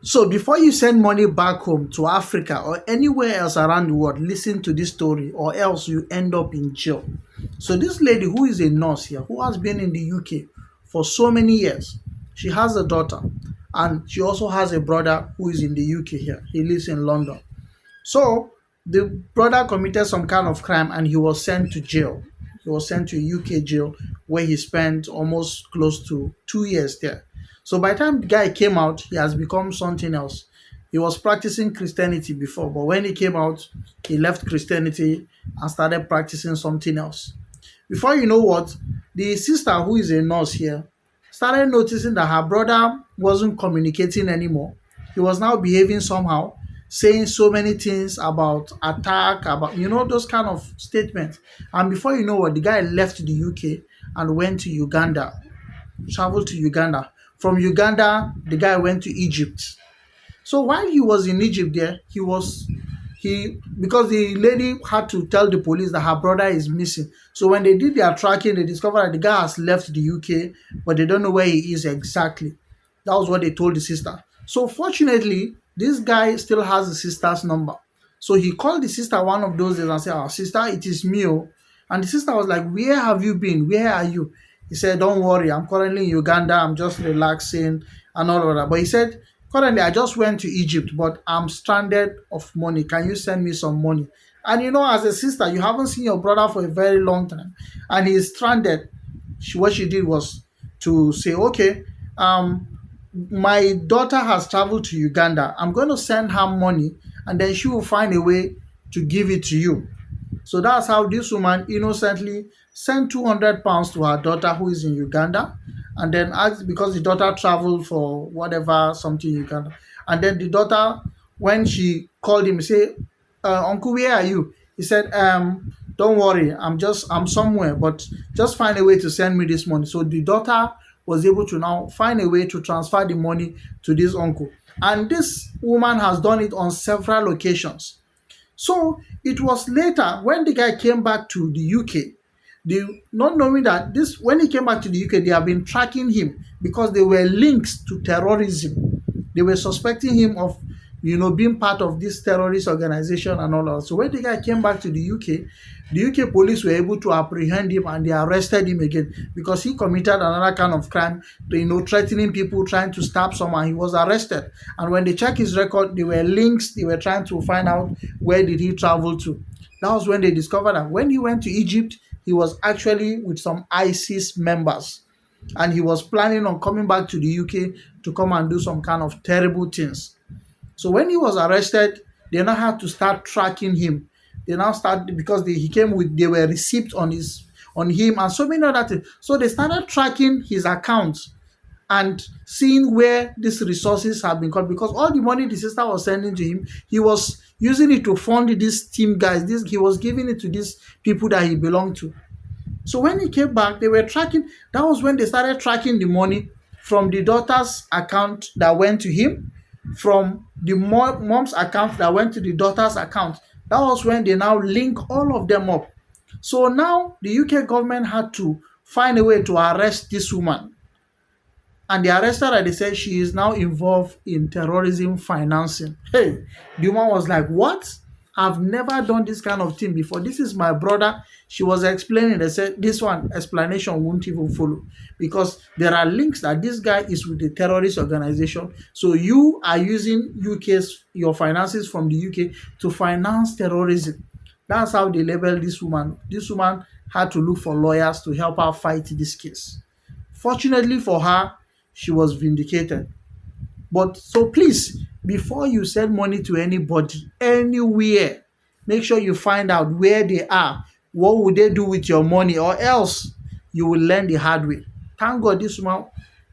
So before you send money back home to Africa or anywhere else around the world, listen to this story or else you end up in jail. So this lady who is a nurse here, who has been in the UK for so many years, she has a daughter and she also has a brother who is in the UK here. He lives in London. So the brother committed some kind of crime and he was sent to jail. He was sent to a UK jail where he spent almost close to 2 years there. So by the time the guy came out, he has become something else. He was practicing Christianity before, but when he came out, he left Christianity and started practicing something else. Before you know what, the sister who is a nurse here started noticing that her brother wasn't communicating anymore. He was now behaving somehow, saying so many things about attack, about those kind of statements. And before you know what, the guy left the UK and went to Uganda, traveled to Uganda. From Uganda, the guy went to Egypt. So while he was in Egypt there, he because the lady had to tell the police that her brother is missing. So when they did their tracking, they discovered that the guy has left the UK, but they don't know where he is exactly. That was what they told the sister. So fortunately, this guy still has the sister's number. So he called the sister one of those days and said, "Oh, sister, it is me." Oh." And the sister was like, "Where have you been? Where are you?" He said, "Don't worry, I'm currently in Uganda. I'm just relaxing and all of that." But he said, "Currently, I just went to Egypt, but I'm stranded of money. Can you send me some money?" And as a sister, you haven't seen your brother for a very long time, and he's stranded. What she did was to say, "Okay, um, my daughter has traveled to Uganda. I'm going to send her money, and then she will find a way to give it to you." So that's how this woman innocently sent £200 to her daughter who is in Uganda, and then asked because the daughter traveled for whatever something in Uganda, and then the daughter, when she called him, say, "Uncle, where are you?" He said, "Don't worry, I'm somewhere, but just find a way to send me this money." So the daughter was able to now find a way to transfer the money to this uncle, and this woman has done it on several occasions. So it was later when the guy came back to the UK, not knowing that this when he came back to the UK, they have been tracking him because there were links to terrorism. They were suspecting him of being part of this terrorist organization and all that. So when the guy came back to the UK, the UK police were able to apprehend him and they arrested him again because he committed another kind of crime, threatening people, trying to stab someone. He was arrested. And when they checked his record, there were links. They were trying to find out where did he travel to. That was when they discovered that when he went to Egypt, he was actually with some ISIS members. And he was planning on coming back to the UK to come and do some kind of terrible things. So when he was arrested, they now had to start tracking him. They now start because he came with they were receipts on him and so many other things. So they started tracking his accounts and seeing where these resources have been cut because all the money the sister was sending to him, he was using it to fund these team guys. He was giving it to these people that he belonged to. So when he came back, they were tracking. That was when they started tracking the money from the daughter's account that went to him, from the mom's account that went to the daughter's account. That was when they now link all of them up. So now the UK government had to find a way to arrest this woman. And they arrested her. They said she is now involved in terrorism financing. Hey, the woman was like, "What? I've never done this kind of thing before. This is my brother." She was explaining. They said this one explanation won't even follow because there are links that this guy is with the terrorist organization. So you are using your finances from the UK to finance terrorism. That's how they labeled this woman. This woman had to look for lawyers to help her fight this case. Fortunately for her, she was vindicated. But so please, before you send money to anybody, anywhere, make sure you find out where they are. What would they do with your money? Or else you will learn the hard way. Thank God this woman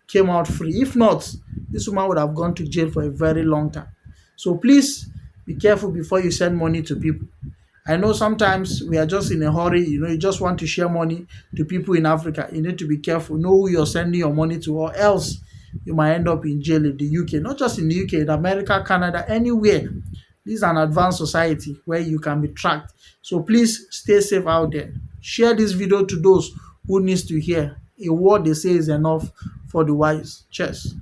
came out free. If not, this woman would have gone to jail for a very long time. So please be careful before you send money to people. I know sometimes we are just in a hurry, you just want to share money to people in Africa. You need to be careful. Know who you're sending your money to, or else you might end up in jail in the UK. Not just in the UK, in America, Canada, anywhere. This is an advanced society where you can be tracked. So please stay safe out there. Share this video to those who needs to hear. A word they say is enough for the wise. Cheers.